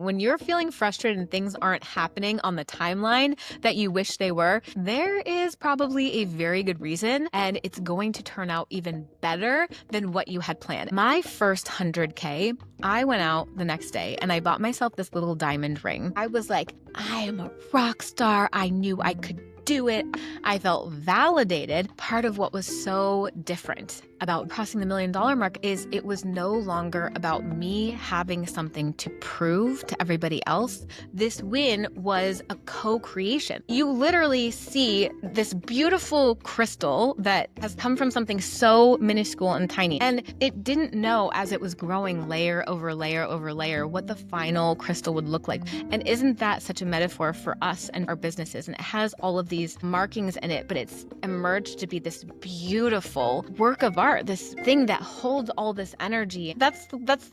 When you're feeling frustrated and things aren't happening on the timeline that you wish they were, there is probably a very good reason, and it's going to turn out even better than what you had planned. My first 100K, I went out the next day and I bought myself this little diamond ring. I was like, I am a rock star. I knew I could do it. I felt validated. Part of what was so different about crossing the $1 million mark is it was no longer about me having something to prove to everybody else. This win was a co-creation. You literally see this beautiful crystal that has come from something so minuscule and tiny, and it didn't know as it was growing layer over layer over layer what the final crystal would look like. And isn't that such a metaphor for us and our businesses? And it has all of these markings in it, but it's emerged to be this beautiful work of art, this thing that holds all this energy. That's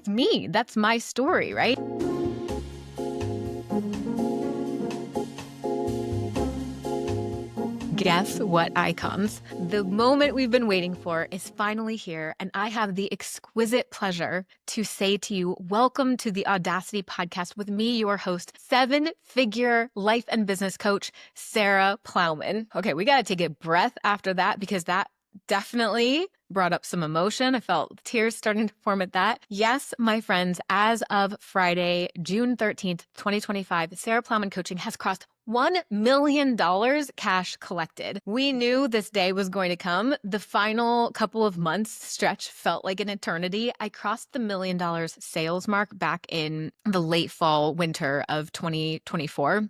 me. That's my story, right? Guess what, icons? The moment we've been waiting for is finally here, and I have the exquisite pleasure to say to you, welcome to the Audacity podcast with me, your host, 7-figure life and business coach, Sarah Plowman. Okay, we got to take a breath after that because that definitely brought up some emotion. I felt tears starting to form at that. Yes, my friends, as of Friday, June 13th, 2025, Sarah Plowman Coaching has crossed $1 million cash collected. We knew this day was going to come. The final couple of months stretch felt like an eternity. I crossed the $1 million sales mark back in the late fall, winter of 2024.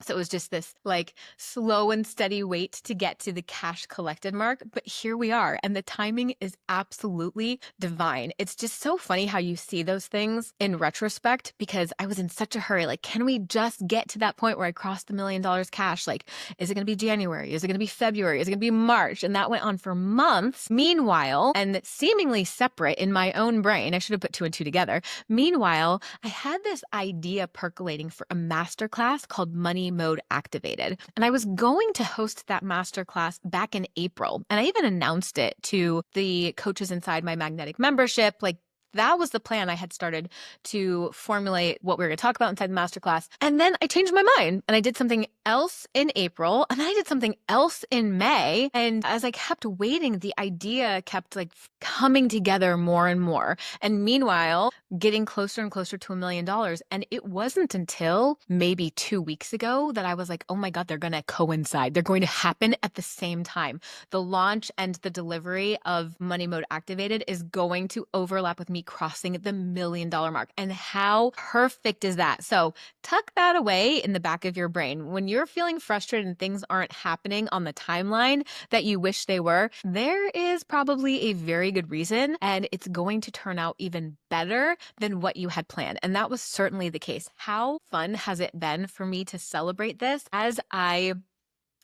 So it was just this like slow and steady wait to get to the cash collected mark. But here we are. And the timing is absolutely divine. It's just so funny how you see those things in retrospect, because I was in such a hurry. Like, can we just get to that point where I crossed the $1 million cash? Like, is it going to be January? Is it going to be February? Is it going to be March? And that went on for months. Meanwhile, and seemingly separate in my own brain, I should have put two and two together. Meanwhile, I had this idea percolating for a masterclass called Money Mode Activated. And I was going to host that masterclass back in April. And I even announced it to the coaches inside my magnetic membership. Like, that was the plan. I had started to formulate what we were going to talk about inside the masterclass. And then I changed my mind and I did something else in April, and then I did something else in May. And as I kept waiting, the idea kept like coming together more and more. And meanwhile, getting closer and closer to $1 million. And it wasn't until maybe 2 weeks ago that I was like, oh my God, they're going to coincide. They're going to happen at the same time. The launch and the delivery of Money Mode Activated is going to overlap with me crossing the $1 million mark. And how perfect is that? So tuck that away in the back of your brain. When you're feeling frustrated and things aren't happening on the timeline that you wish they were, there is probably a very good reason, and it's going to turn out even better than what you had planned. And that was certainly the case. How fun has it been for me to celebrate this as I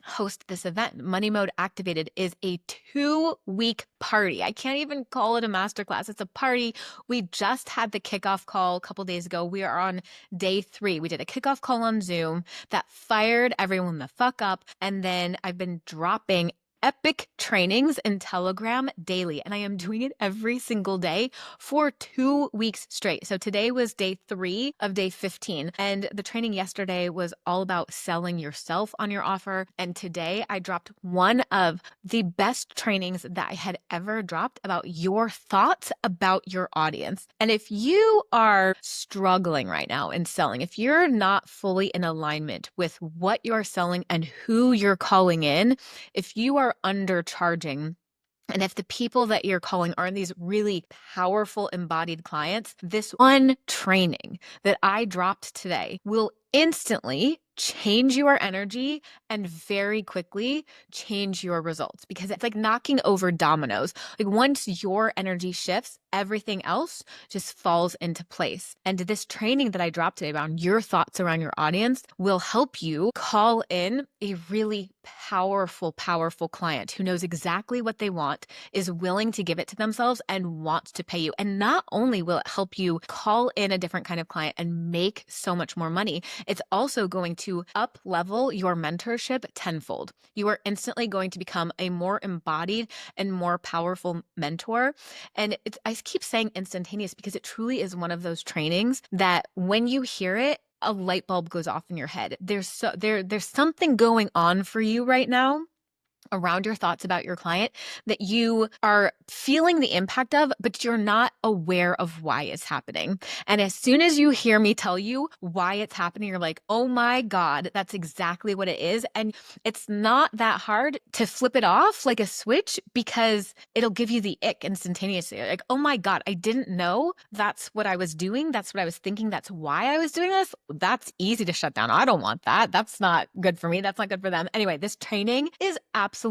host this event? Money Mode Activated is a 2-week party. I can't even call it a masterclass. It's a party. We just had the kickoff call a couple days ago. We are on day 3. We did a kickoff call on Zoom that fired everyone the fuck up. And then I've been dropping epic trainings in Telegram daily, and I am doing it every single day for 2 weeks straight. So today was day 3 of day 15, and the training yesterday was all about selling yourself on your offer. And today I dropped one of the best trainings that I had ever dropped about your thoughts about your audience. And if you are struggling right now in selling, if you're not fully in alignment with what you're selling and who you're calling in, if you are undercharging, and if the people that you're calling aren't these really powerful embodied clients, this one training that I dropped today will instantly change your energy and very quickly change your results, because it's like knocking over dominoes. Like, once your energy shifts, everything else just falls into place. And this training that I dropped today around your thoughts around your audience will help you call in a really powerful, powerful client who knows exactly what they want, is willing to give it to themselves and wants to pay you. And not only will it help you call in a different kind of client and make so much more money, it's also going to up level your mentorship tenfold. You are instantly going to become a more embodied and more powerful mentor. And I keep saying instantaneous because it truly is one of those trainings that when you hear it, a light bulb goes off in your head. There's something going on for you right now around your thoughts about your client that you are feeling the impact of, but you're not aware of why it's happening. And as soon as you hear me tell you why it's happening, you're like, oh my God, that's exactly what it is. And it's not that hard to flip it off like a switch because it'll give you the ick instantaneously. Like, oh my God, I didn't know that's what I was doing. That's what I was thinking. That's why I was doing this. That's easy to shut down. I don't want that. That's not good for me. That's not good for them. Anyway, this training is absolutely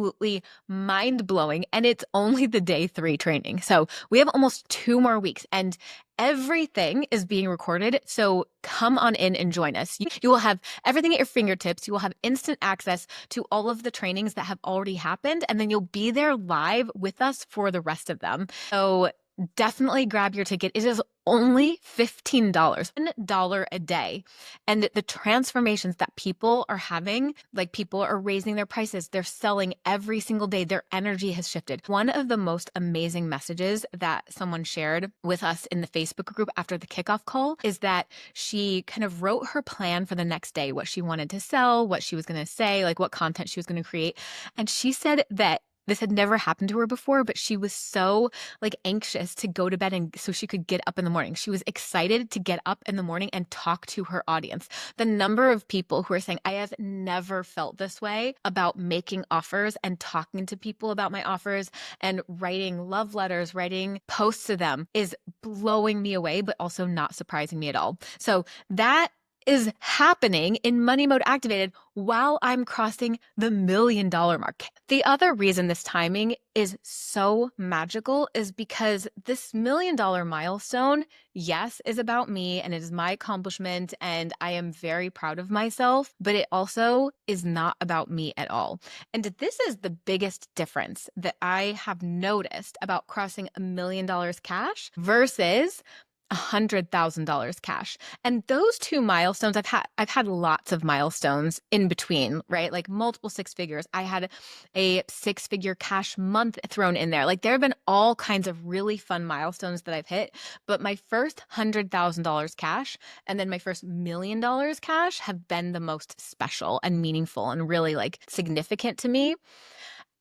mind-blowing, and it's only the day 3 training. So we have almost 2 more weeks, and everything is being recorded. So come on in and join us. You will have everything at your fingertips. You will have instant access to all of the trainings that have already happened, and then you'll be there live with us for the rest of them. So definitely grab your ticket. It is only $15, $1 a day. And the transformations that people are having, like people are raising their prices, they're selling every single day, their energy has shifted. One of the most amazing messages that someone shared with us in the Facebook group after the kickoff call is that she kind of wrote her plan for the next day, what she wanted to sell, what she was going to say, like what content she was going to create. And she said that this had never happened to her before, but she was so like anxious to go to bed and so she could get up in the morning. She was excited to get up in the morning and talk to her audience. The number of people who are saying, I have never felt this way about making offers and talking to people about my offers and writing love letters, writing posts to them is blowing me away, but also not surprising me at all. So that is happening in Money Mode Activated while I'm crossing the $1 million mark. The other reason this timing is so magical is because this $1 million milestone, yes, is about me and it is my accomplishment and I am very proud of myself, but it also is not about me at all. And this is the biggest difference that I have noticed about crossing $1 million cash versus $100,000 cash. And those 2 milestones, I've had lots of milestones in between, right? Like multiple 6 figures. I had a 6-figure cash month thrown in there. Like there have been all kinds of really fun milestones that I've hit, but my first $100,000 cash and then my first $1 million cash have been the most special and meaningful and really like significant to me.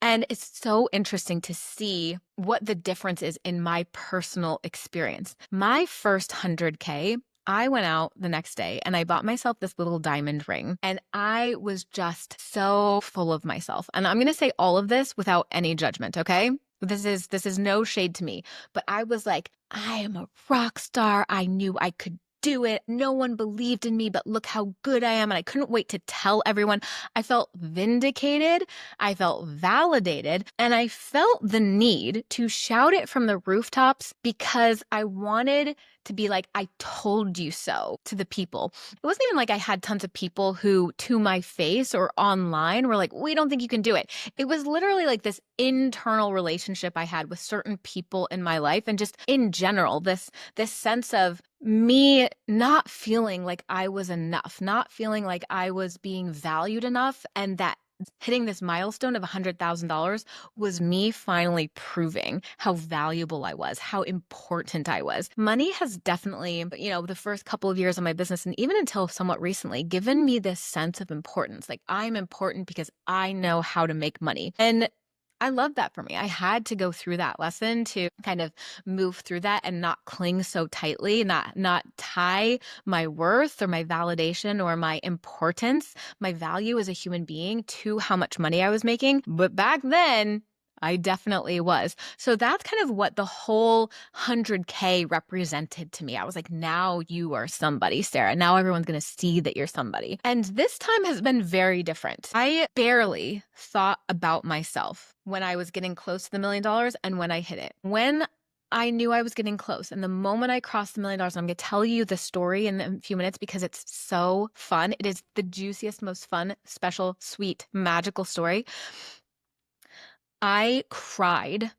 And it's so interesting to see what the difference is in my personal experience. My first 100K, I went out the next day and I bought myself this little diamond ring and I was just so full of myself. And I'm going to say all of this without any judgment, okay? This is no shade to me, but I was like, I am a rock star. I knew I could do it. No one believed in me, but look how good I am. And I couldn't wait to tell everyone. I felt vindicated. I felt validated. And I felt the need to shout it from the rooftops because I wanted to be like, I told you so to the people. It wasn't even like I had tons of people who to my face or online were like, we don't think you can do it. It was literally like this internal relationship I had with certain people in my life. And just in general, this sense of me not feeling like I was enough, not feeling like I was being valued enough, and that hitting this milestone of $100,000 was me finally proving how valuable I was, how important I was. Money has definitely, the first couple of years of my business and even until somewhat recently, given me this sense of importance. Like I'm important because I know how to make money. And I love that for me. I had to go through that lesson to kind of move through that and not cling so tightly, not tie my worth or my validation or my importance, my value as a human being to how much money I was making. But back then, I definitely was. So that's kind of what the whole 100K represented to me. I was like, now you are somebody, Sarah. Now everyone's going to see that you're somebody. And this time has been very different. I barely thought about myself when I was getting close to the $1 million and when I hit it. When I knew I was getting close. And the moment I crossed $1 million, I'm going to tell you the story in a few minutes because it's so fun. It is the juiciest, most fun, special, sweet, magical story. I cried.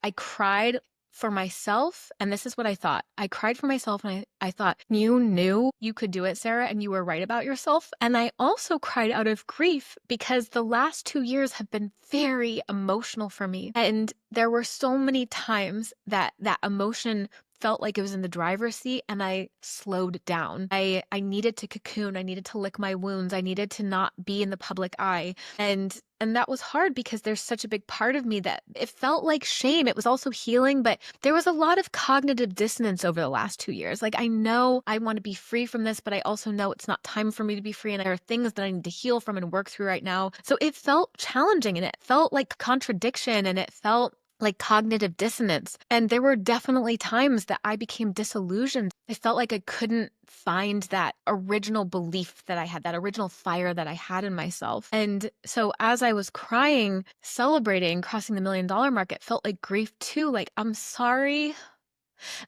I cried for myself. And this is what I thought. I cried for myself and I thought, you knew you could do it, Sarah, and you were right about yourself. And I also cried out of grief because the last 2 years have been very emotional for me. And there were so many times that emotion felt like it was in the driver's seat and I slowed down. I needed to cocoon. I needed to lick my wounds. I needed to not be in the public eye. And that was hard because there's such a big part of me that it felt like shame. It was also healing, but there was a lot of cognitive dissonance over the last 2 years. Like, I know I want to be free from this, but I also know it's not time for me to be free. And there are things that I need to heal from and work through right now. So it felt challenging and it felt like contradiction and it felt like cognitive dissonance. And there were definitely times that I became disillusioned. I felt like I couldn't find that original belief that I had, that original fire that I had in myself. And so as I was crying, celebrating, crossing the $1 million mark, it felt like grief too. Like, I'm sorry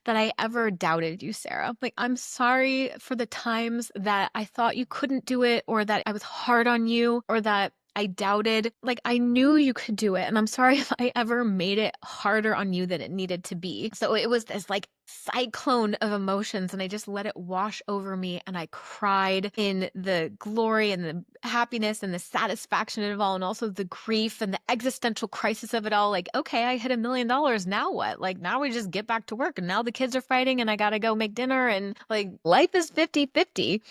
that I ever doubted you, Sarah. Like, I'm sorry for the times that I thought you couldn't do it or that I was hard on you or that I doubted. Like, I knew you could do it. And I'm sorry if I ever made it harder on you than it needed to be. So it was this like cyclone of emotions and I just let it wash over me and I cried in the glory and the happiness and the satisfaction of it all and also the grief and the existential crisis of it all. Like, okay, I hit $1 million. Now what? Like, now we just get back to work and now the kids are fighting and I gotta go make dinner and like life is 50-50.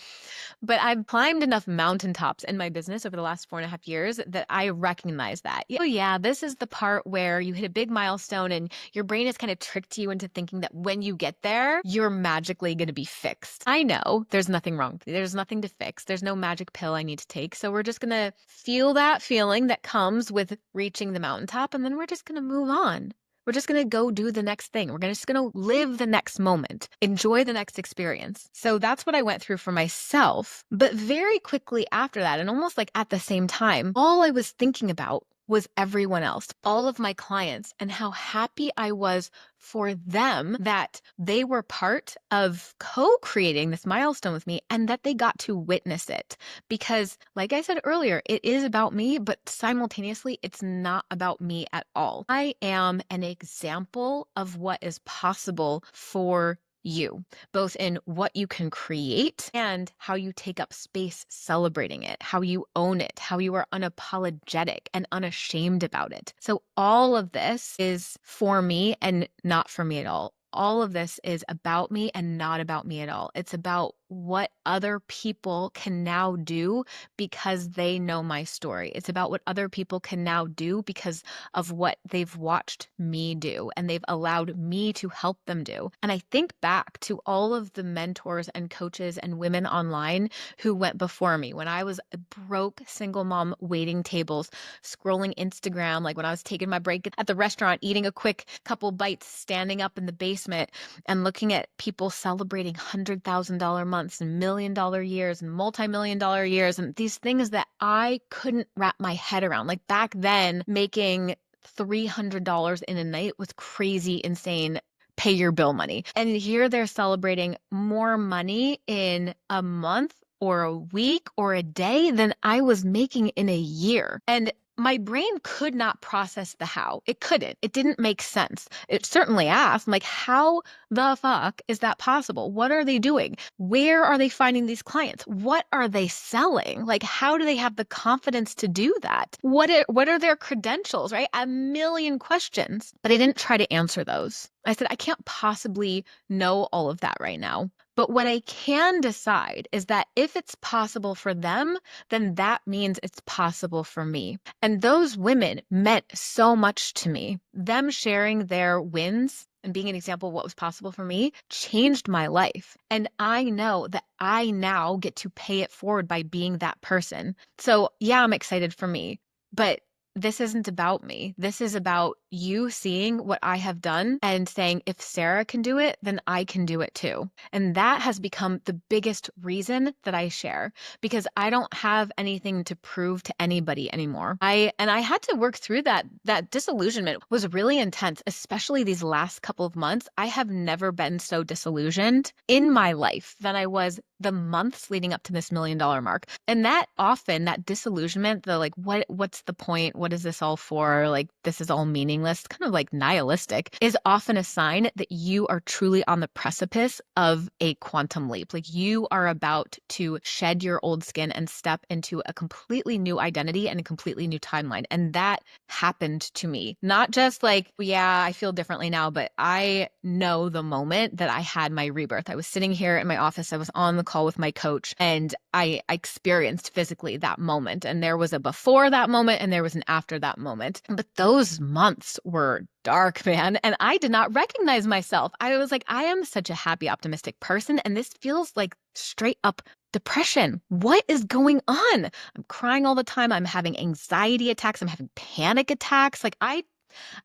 But I've climbed enough mountaintops in my business over the last 4.5 years that I recognize that. Oh yeah, this is the part where you hit a big milestone and your brain has kind of tricked you into thinking that when you get there, you're magically going to be fixed. I know there's nothing wrong. There's nothing to fix. There's no magic pill I need to take. So we're just going to feel that feeling that comes with reaching the mountaintop and then we're just going to move on. We're just going to go do the next thing. We're just going to live the next moment, enjoy the next experience. So that's what I went through for myself. But very quickly after that, and almost like at the same time, all I was thinking about was everyone else, all of my clients, and how happy I was for them that they were part of co-creating this milestone with me and that they got to witness it. Because like I said earlier, it is about me, but simultaneously, it's not about me at all. I am an example of what is possible for you, both in what you can create and how you take up space celebrating it, how you own it, how you are unapologetic and unashamed about it. So all of this is for me and not for me at all. All of this is about me and not about me at all. It's about what other people can now do because they know my story. It's about what other people can now do because of what they've watched me do and they've allowed me to help them do. And I think back to all of the mentors and coaches and women online who went before me when I was a broke single mom waiting tables, scrolling Instagram, like when I was taking my break at the restaurant, eating a quick couple bites, standing up in the basement and looking at people celebrating $100,000 months and $1 million years and multi-million dollar years and these things that I couldn't wrap my head around. Like back then, making $300 in a night was crazy, insane, pay your bill money. And here they're celebrating more money in a month or a week or a day than I was making in a year. And my brain could not process the how. It couldn't. It didn't make sense. It certainly asked, like, how the fuck is that possible? What are they doing? Where are they finding these clients? What are they selling? Like, how do they have the confidence to do that? What are their credentials, right? A million questions, but I didn't try to answer those. I said, I can't possibly know all of that right now. But what I can decide is that if it's possible for them, then that means it's possible for me. And those women meant so much to me. Them sharing their wins and being an example of what was possible for me changed my life. And I know that I now get to pay it forward by being that person. So yeah, I'm excited for me, but this isn't about me. This is about you seeing what I have done and saying, if Sarah can do it, then I can do it too. And that has become the biggest reason that I share, because I don't have anything to prove to anybody anymore. I had to work through that. That disillusionment was really intense, especially these last couple of months. I have never been so disillusioned in my life than I was the months leading up to this $1 million mark. And that often, that disillusionment, the like, what's the point? What is this all for? Like, this is all meaningless, kind of like nihilistic, is often a sign that you are truly on the precipice of a quantum leap. Like, you are about to shed your old skin and step into a completely new identity and a completely new timeline. And that happened to me. Not just like, yeah, I feel differently now, but I know the moment that I had my rebirth. I was sitting here in my office. I was on the call with my coach, and I experienced physically that moment. And there was a before that moment and there was an after that moment. But those months were dark, man. And I did not recognize myself. I was like, I am such a happy, optimistic person. And this feels like straight up depression. What is going on? I'm crying all the time. I'm having anxiety attacks. I'm having panic attacks. Like, I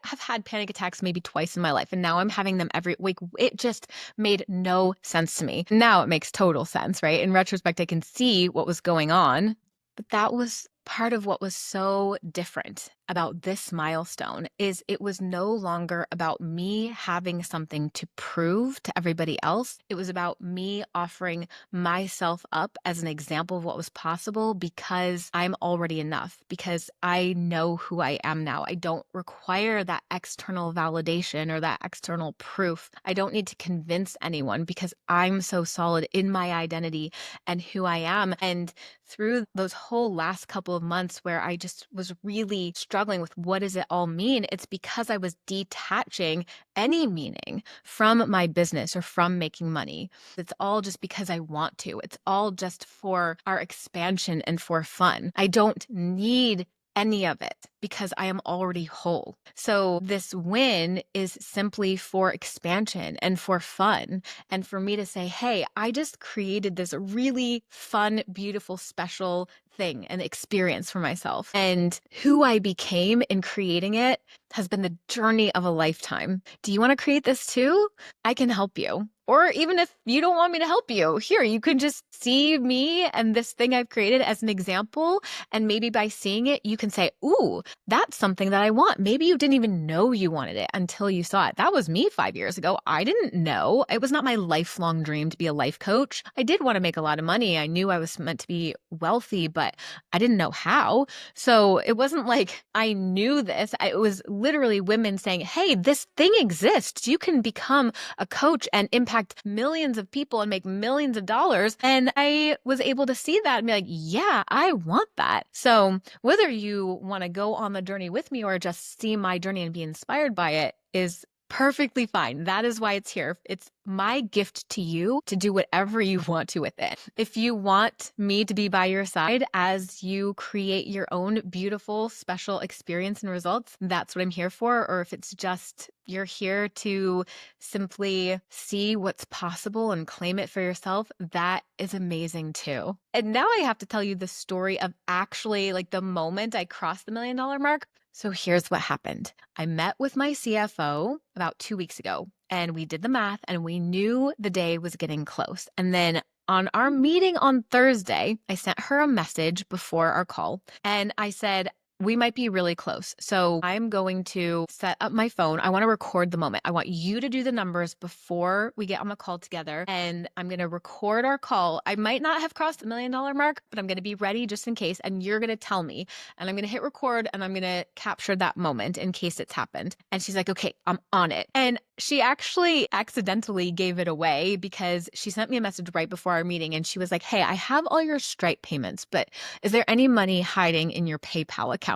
have had panic attacks maybe twice in my life, and now I'm having them every week. It just made no sense to me. Now it makes total sense, right? In retrospect, I can see what was going on, but that was part of what was so different about this milestone. Is it was no longer about me having something to prove to everybody else. It was about me offering myself up as an example of what was possible, because I'm already enough, because I know who I am now. I don't require that external validation or that external proof. I don't need to convince anyone, because I'm so solid in my identity and who I am. And through those whole last couple of months where I just was really struggling with what does it all mean, it's because I was detaching any meaning from my business or from making money. It's all just because I want to. It's all just for our expansion and for fun. I don't need any of it because I am already whole. So this win is simply for expansion and for fun, and for me to say, hey, I just created this really fun, beautiful, special thing and experience for myself. And who I became in creating it has been the journey of a lifetime. Do you want to create this too? I can help you. Or even if you don't want me to help you, here, you can just see me and this thing I've created as an example. And maybe by seeing it, you can say, ooh, that's something that I want. Maybe you didn't even know you wanted it until you saw it. That was me 5 years ago. I didn't know. It was not my lifelong dream to be a life coach. I did want to make a lot of money. I knew I was meant to be wealthy, but I didn't know how. So it wasn't like I knew this. It was literally women saying, hey, this thing exists. You can become a coach and impact millions of people and make millions of dollars. And I was able to see that and be like, yeah, I want that. So whether you want to go on the journey with me or just see my journey and be inspired by it is perfectly fine. That is why it's here. It's my gift to you to do whatever you want to with it. If you want me to be by your side as you create your own beautiful, special experience and results, that's what I'm here for. Or if it's just you're here to simply see what's possible and claim it for yourself, that is amazing too. And now I have to tell you the story of actually like the moment I crossed the $1 million mark. So here's what happened. I met with my CFO about 2 weeks ago, and we did the math and we knew the day was getting close. And then on our meeting on Thursday, I sent her a message before our call and I said, we might be really close. So I'm going to set up my phone. I want to record the moment. I want you to do the numbers before we get on the call together. And I'm going to record our call. I might not have crossed the $1 million mark, but I'm going to be ready just in case. And you're going to tell me. And I'm going to hit record and I'm going to capture that moment in case it's happened. And she's like, okay, I'm on it. And she actually accidentally gave it away because she sent me a message right before our meeting. And she was like, hey, I have all your Stripe payments, but is there any money hiding in your PayPal account?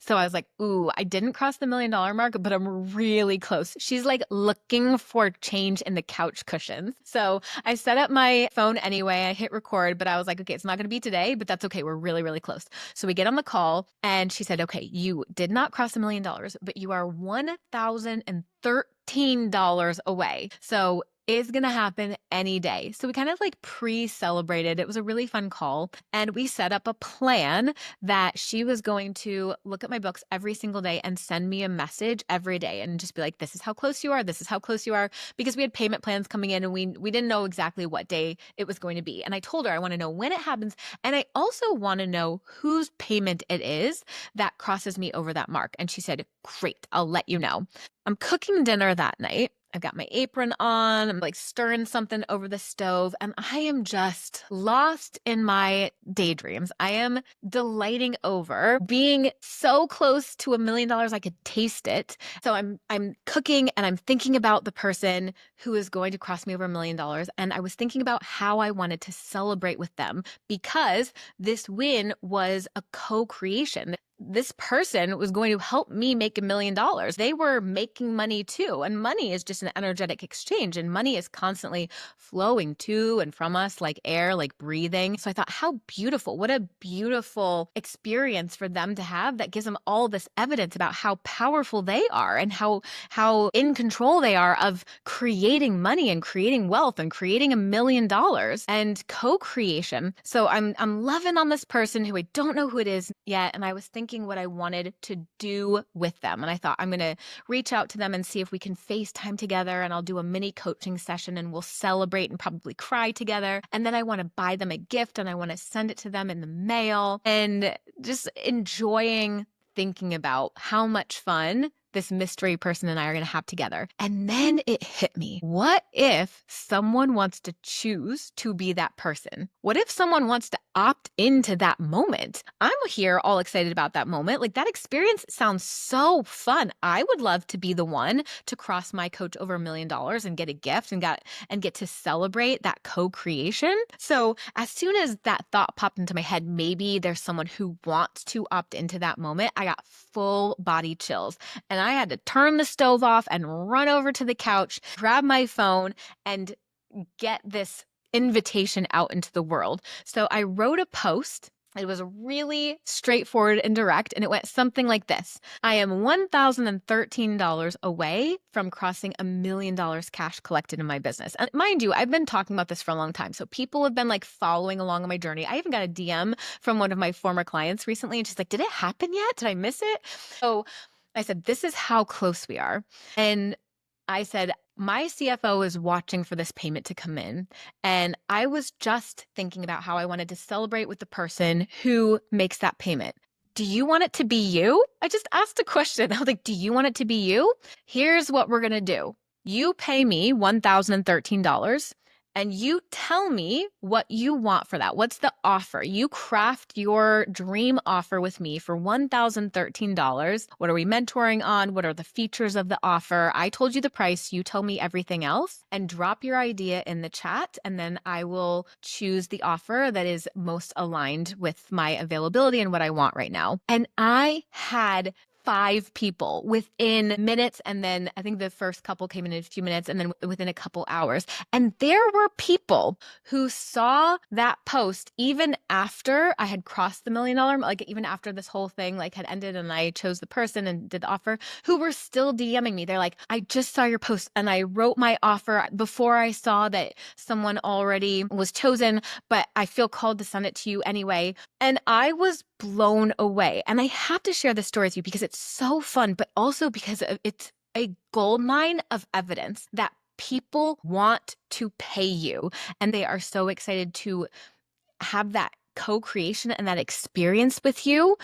So I was like, ooh, I didn't cross the $1 million mark, but I'm really close. She's like looking for change in the couch cushions. So I set up my phone anyway. I hit record, but I was like, okay, it's not going to be today, but that's okay. We're really, really close. So we get on the call and she said, okay, you did not cross $1 million, but you are $1,013 away. So is going to happen any day. So we kind of like pre-celebrated. It was a really fun call. And we set up a plan that she was going to look at my books every single day and send me a message every day and just be like, this is how close you are. This is how close you are. Because we had payment plans coming in and we didn't know exactly what day it was going to be. And I told her I want to know when it happens. And I also want to know whose payment it is that crosses me over that mark. And she said, great, I'll let you know. I'm cooking dinner that night. I've got my apron on. I'm like stirring something over the stove, and I am just lost in my daydreams. I am delighting over being so close to $1 million. I could taste it. So I'm cooking and I'm thinking about the person who is going to cross me over $1 million. And I was thinking about how I wanted to celebrate with them because this win was a co-creation. This person was going to help me make $1 million. They were making money too. And money is just an energetic exchange. And money is constantly flowing to and from us like air, like breathing. So I thought, how beautiful. What a beautiful experience for them to have that gives them all this evidence about how powerful they are and how in control they are of creating money and creating wealth and creating $1 million and co-creation. So I'm loving on this person who I don't know who it is yet. And I was thinking what I wanted to do with them. And I thought I'm going to reach out to them and see if we can FaceTime together, and I'll do a mini coaching session and we'll celebrate and probably cry together. And then I want to buy them a gift and I want to send it to them in the mail, and just enjoying thinking about how much fun this mystery person and I are going to have together. And then it hit me. What if someone wants to choose to be that person? What if someone wants to opt into that moment? I'm here all excited about that moment. Like, that experience sounds so fun. I would love to be the one to cross my coach over $1 million and get a gift and get to celebrate that co-creation. So as soon as that thought popped into my head, maybe there's someone who wants to opt into that moment, I got full body chills. And I had to turn the stove off and run over to the couch, grab my phone, and get this invitation out into the world. So I wrote a post. It was really straightforward and direct, and it went something like this. I am $1,013 away from crossing $1 million cash collected in my business. And mind you, I've been talking about this for a long time. So people have been like following along on my journey. I even got a DM from one of my former clients recently, and she's like, did it happen yet? Did I miss it? So I said, this is how close we are. And I said, my CFO is watching for this payment to come in. And I was just thinking about how I wanted to celebrate with the person who makes that payment. Do you want it to be you? I just asked a question. I was like, do you want it to be you? Here's what we're going to do. You pay me $1,013. And you tell me what you want for that. What's the offer? You craft your dream offer with me for $1,013. What are we mentoring on? What are the features of the offer? I told you the price. You tell me everything else, and drop your idea in the chat. And then I will choose the offer that is most aligned with my availability and what I want right now. And I had 5 people within minutes. And then I think the first couple came in a few minutes, and then within a couple hours. And there were people who saw that post even after I had crossed the $1 million, like even after this whole thing like had ended and I chose the person and did the offer, who were still DMing me. They're like, I just saw your post and I wrote my offer before I saw that someone already was chosen, but I feel called to send it to you anyway. And I was blown away. And I have to share this story with you because it's so fun, but also because it's a goldmine of evidence that people want to pay you. And they are so excited to have that co-creation and that experience with you.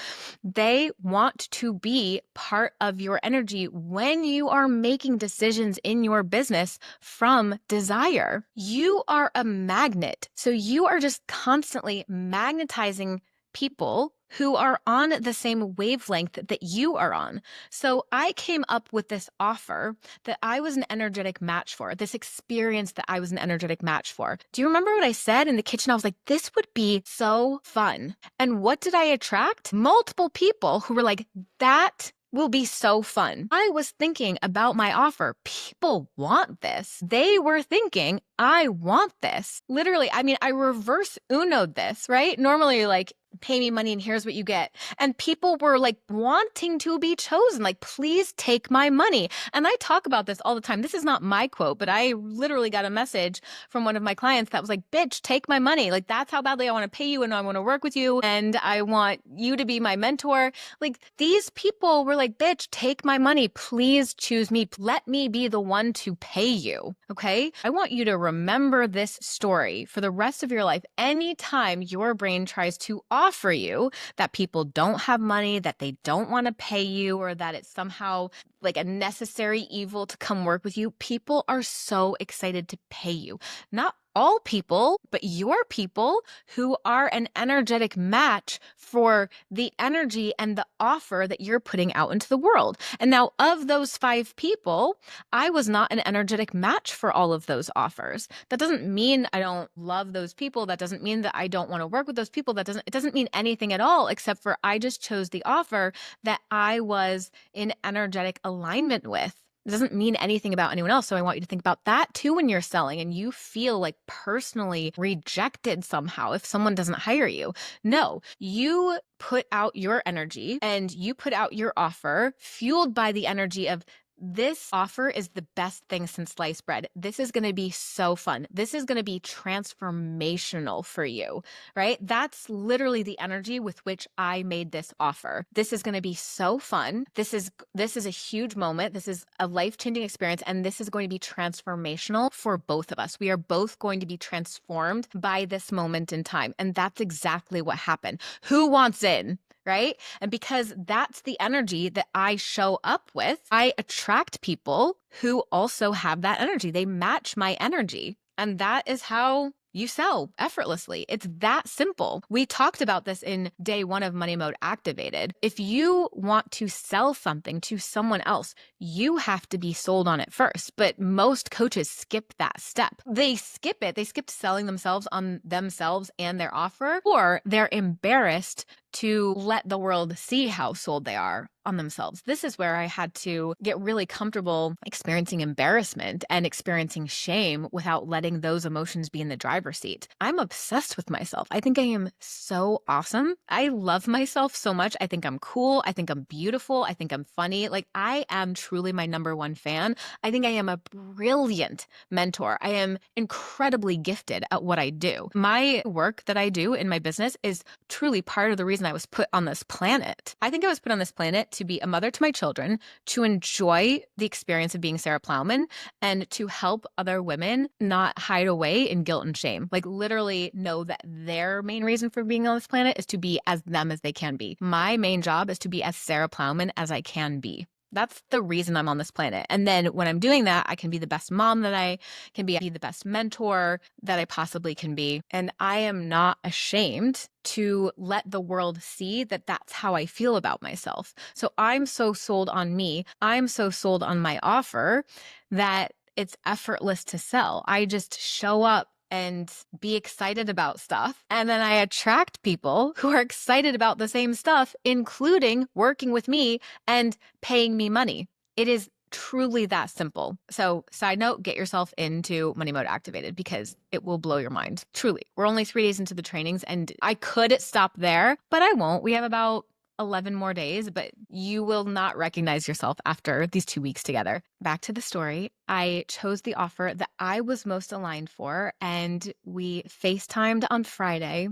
They want to be part of your energy when you are making decisions in your business from desire. You are a magnet. So you are just constantly magnetizing people who are on the same wavelength that you are on. So I came up with this offer that I was an energetic match for, this experience that I was an energetic match for. Do you remember what I said in the kitchen? I was like, this would be so fun. And what did I attract? Multiple people who were like, that will be so fun. I was thinking about my offer. People want this. They were thinking, I want this. Literally, I mean, I reverse Uno'd this, right? Normally, like, pay me money and here's what you get. And people were like wanting to be chosen, like, please take my money. And I talk about this all the time. This is not my quote, but I literally got a message from one of my clients that was like, bitch, take my money. Like, that's how badly I want to pay you and I want to work with you and I want you to be my mentor. Like, these people were like, bitch, take my money. Please choose me. Let me be the one to pay you. Okay? I want you to remember this story for the rest of your life. Anytime your brain tries to offer you that people don't have money, that they don't want to pay you, or that it's somehow like a necessary evil to come work with you, people are so excited to pay you. Not all people, but your people who are an energetic match for the energy and the offer that you're putting out into the world. And now, of those 5 people, I was not an energetic match for all of those offers. That doesn't mean I don't love those people. That doesn't mean that I don't want to work with those people. It doesn't mean anything at all, except for I just chose the offer that I was in energetic alignment with. It doesn't mean anything about anyone else. So I want you to think about that too when you're selling and you feel like personally rejected somehow if someone doesn't hire you. No, you put out your energy and you put out your offer fueled by the energy of, this offer is the best thing since sliced bread. This is going to be so fun. This is going to be transformational for you, right? That's literally the energy with which I made this offer. This is going to be so fun. This is a huge moment. This is a life-changing experience, and this is going to be transformational for both of us. We are both going to be transformed by this moment in time. And that's exactly what happened. Who wants in? Right? And because that's the energy that I show up with, I attract people who also have that energy. They match my energy. And that is how you sell effortlessly. It's that simple. We talked about this in day 1 of Money Mode Activated. If you want to sell something to someone else, you have to be sold on it first. But most coaches skip that step. They skip it. They skip selling themselves on themselves and their offer, or they're embarrassed to let the world see how sold they are on themselves. This is where I had to get really comfortable experiencing embarrassment and experiencing shame without letting those emotions be in the driver's seat. I'm obsessed with myself. I think I am so awesome. I love myself so much. I think I'm cool. I think I'm beautiful. I think I'm funny. Like, I am truly my number 1 fan. I think I am a brilliant mentor. I am incredibly gifted at what I do. My work that I do in my business is truly part of the reason I was put on this planet. I think I was put on this planet to be a mother to my children, to enjoy the experience of being Sarah Plowman, and to help other women not hide away in guilt and shame. Like, literally know that their main reason for being on this planet is to be as them as they can be. My main job is to be as Sarah Plowman as I can be. That's the reason I'm on this planet. And then when I'm doing that, I can be the best mom that I can be the best mentor that I possibly can be. And I am not ashamed to let the world see that that's how I feel about myself. So I'm so sold on me. I'm so sold on my offer that it's effortless to sell. I just show up and be excited about stuff. And then I attract people who are excited about the same stuff, including working with me and paying me money. It is truly that simple. So, side note, get yourself into Money Mode Activated because it will blow your mind. Truly. We're only 3 days into the trainings and I could stop there, but I won't. We have about 11 more days, but you will not recognize yourself after these 2 weeks together. Back to the story. I chose the offer that I was most aligned for, and we FaceTimed on Friday,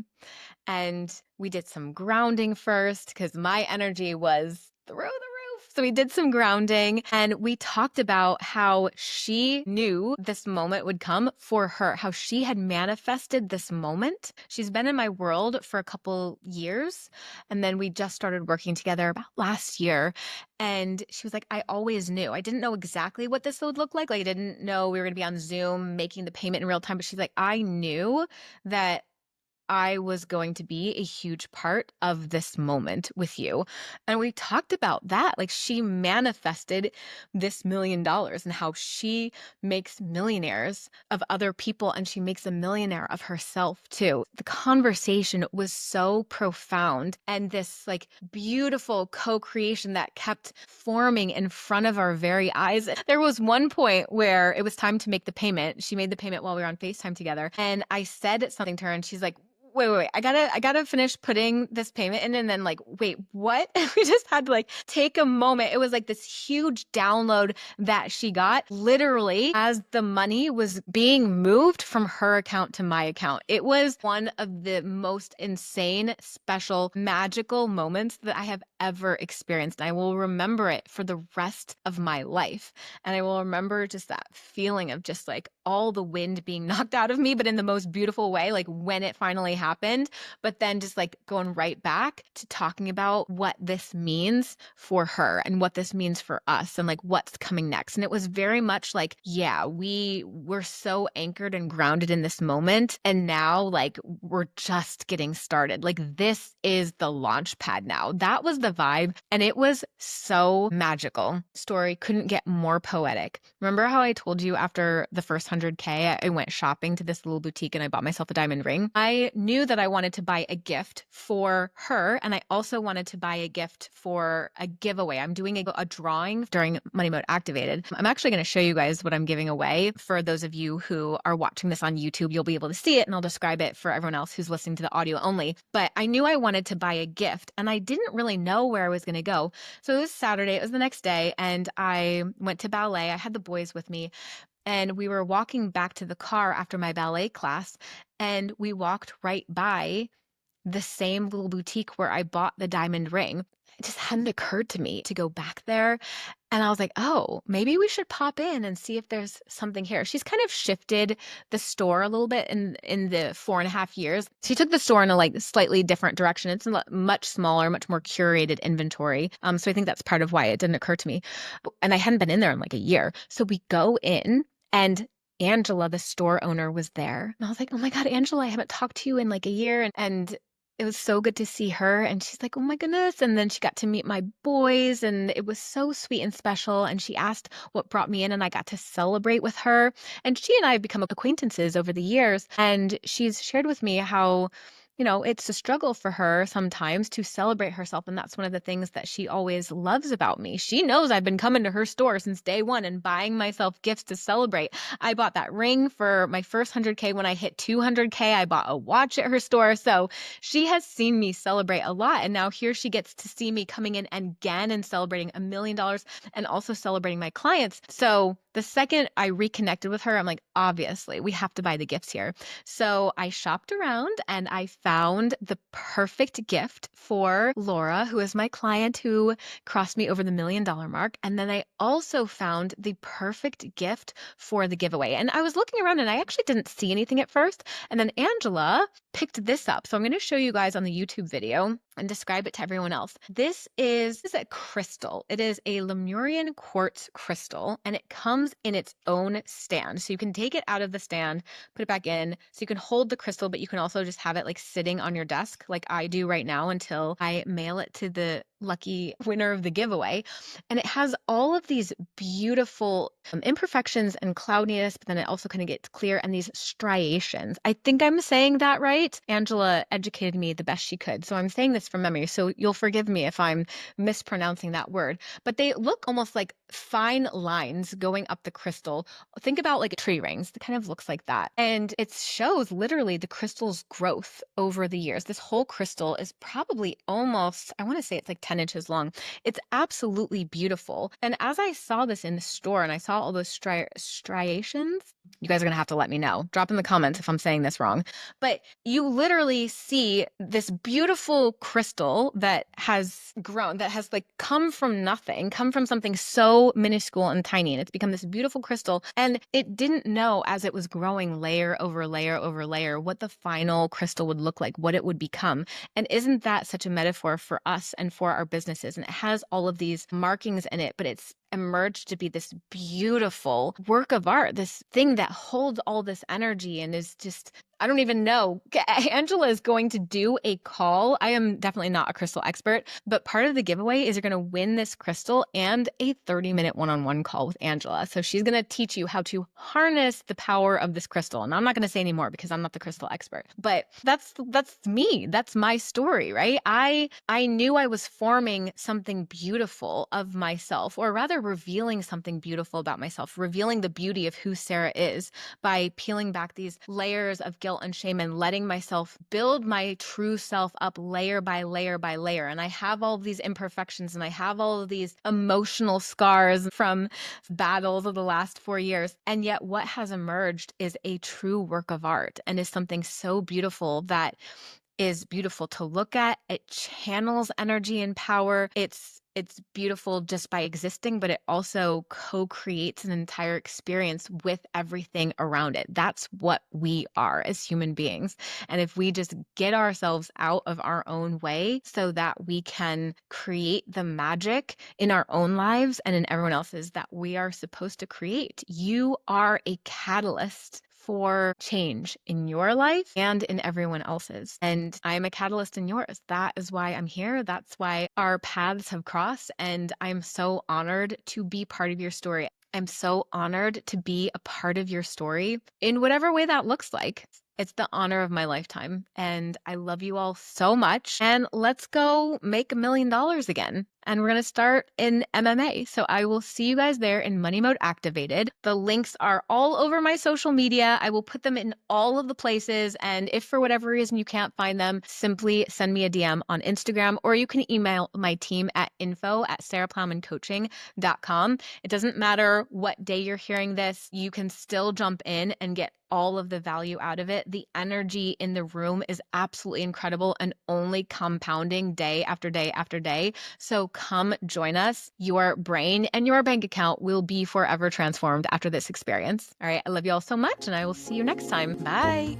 and we did some grounding first because my energy was through the roof. So we did some grounding and we talked about how she knew this moment would come for her, how she had manifested this moment. She's been in my world for a couple years. And then we just started working together about last year. And she was like, I always knew. I didn't know exactly what this would look like. Like, I didn't know we were going to be on Zoom making the payment in real time. But she's like, I knew that I was going to be a huge part of this moment with you. And we talked about that. Like, she manifested this $1 million and how she makes millionaires of other people and she makes a millionaire of herself too. The conversation was so profound and this like beautiful co-creation that kept forming in front of our very eyes. There was one point where it was time to make the payment. She made the payment while we were on FaceTime together. And I said something to her and she's like, wait, I gotta finish putting this payment in. And then like, wait, what? We just had to like take a moment. It was like this huge download that she got literally as the money was being moved from her account to my account. It was one of the most insane, special, magical moments that I have ever experienced. And I will remember it for the rest of my life. And I will remember just that feeling of just like all the wind being knocked out of me, but in the most beautiful way, like when it finally happened, but then just like going right back to talking about what this means for her and what this means for us and like what's coming next. And it was very much like, yeah, we were so anchored and grounded in this moment. And now like we're just getting started. Like this is the launch pad now. That was the vibe. And it was so magical. Story couldn't get more poetic. Remember how I told you after the first 100K, I went shopping to this little boutique and I bought myself a diamond ring? I knew that I wanted to buy a gift for her. And I also wanted to buy a gift for a giveaway. I'm doing a drawing during Money Mode Activated. I'm actually going to show you guys what I'm giving away. For those of you who are watching this on YouTube, you'll be able to see it and I'll describe it for everyone else who's listening to the audio only. But I knew I wanted to buy a gift and I didn't really know where I was going to go. So it was Saturday, it was the next day, and I went to ballet. I had the boys with me. And we were walking back to the car after my ballet class, and we walked right by the same little boutique where I bought the diamond ring. It just hadn't occurred to me to go back there. And I was like, oh, maybe we should pop in and see if there's something here. She's kind of shifted the store a little bit in the 4.5 years. She took the store in a like slightly different direction. It's a much smaller, much more curated inventory. So I think that's part of why it didn't occur to me. And I hadn't been in there in like a year. So we go in and Angela, the store owner, was there. And I was like, oh my God, Angela, I haven't talked to you in like a year. And it was so good to see her. And she's like, oh my goodness. And then she got to meet my boys and it was so sweet and special. And she asked what brought me in and I got to celebrate with her. And she and I have become acquaintances over the years. And she's shared with me how, you know, it's a struggle for her sometimes to celebrate herself. And that's one of the things that she always loves about me. She knows I've been coming to her store since day one and buying myself gifts to celebrate. I bought that ring for my first 100K. When I hit 200K, I bought a watch at her store. So she has seen me celebrate a lot. And now here she gets to see me coming in again and celebrating $1 million and also celebrating my clients. So the second I reconnected with her, I'm like, obviously, we have to buy the gifts here. So I shopped around and I found the perfect gift for Laura, who is my client who crossed me over the $1 million mark. And then I also found the perfect gift for the giveaway. And I was looking around and I actually didn't see anything at first. And then Angela picked this up. So I'm going to show you guys on the YouTube video and describe it to everyone else. This is a crystal. It is a Lemurian quartz crystal and it comes in its own stand. So you can take it out of the stand, put it back in. So you can hold the crystal, but you can also just have it like sitting on your desk like I do right now until I mail it to the lucky winner of the giveaway. And it has all of these beautiful imperfections and cloudiness, but then it also kind of gets clear and these striations. I think I'm saying that right. Angela educated me the best she could. So I'm saying this from memory. So you'll forgive me if I'm mispronouncing that word, but they look almost like fine lines going up the crystal. Think about like tree rings. It kind of looks like that. And it shows literally the crystal's growth over the years. This whole crystal is probably almost, I want to say it's like 10 inches long. It's absolutely beautiful. And as I saw this in the store and I saw all those striations, you guys are going to have to let me know. Drop in the comments if I'm saying this wrong. But you literally see this beautiful crystal that has grown, that has like come from nothing, come from something so minuscule and tiny. And it's become this beautiful crystal. And it didn't know as it was growing layer over layer over layer what the final crystal would look like, what it would become. And isn't that such a metaphor for us and for our businesses? And it has all of these markings in it, but it's emerged to be this beautiful work of art, this thing that holds all this energy and is just, I don't even know. Angela is going to do a call. I am definitely not a crystal expert, but part of the giveaway is you're going to win this crystal and a 30-minute one-on-one call with Angela. So she's going to teach you how to harness the power of this crystal. And I'm not going to say any more because I'm not the crystal expert, but that's me. That's my story, right? I knew I was forming something beautiful of myself, or rather revealing something beautiful about myself, revealing the beauty of who Sarah is by peeling back these layers of guilt and shame and letting myself build my true self up layer by layer by layer. And I have all of these imperfections and I have all of these emotional scars from battles of the last 4 years. And yet what has emerged is a true work of art and is something so beautiful that is beautiful to look at. It channels energy and power. It's beautiful just by existing, but it also co-creates an entire experience with everything around it. That's what we are as human beings. And if we just get ourselves out of our own way so that we can create the magic in our own lives and in everyone else's that we are supposed to create, you are a catalyst for change in your life and in everyone else's. And I'm a catalyst in yours. That is why I'm here. That's why our paths have crossed. And I'm so honored to be part of your story. I'm so honored to be a part of your story in whatever way that looks like. It's the honor of my lifetime. And I love you all so much. And let's go make $1 million again. And we're going to start in MMA. So I will see you guys there in Money Mode Activated. The links are all over my social media. I will put them in all of the places. And if for whatever reason you can't find them, simply send me a DM on Instagram, or you can email my team at info@sarahplowmancoaching.com. It doesn't matter what day you're hearing this. You can still jump in and get all of the value out of it. The energy in the room is absolutely incredible and only compounding day after day after day. So come join us. Your brain and your bank account will be forever transformed after this experience. All right. I love you all so much, and I will see you next time. Bye.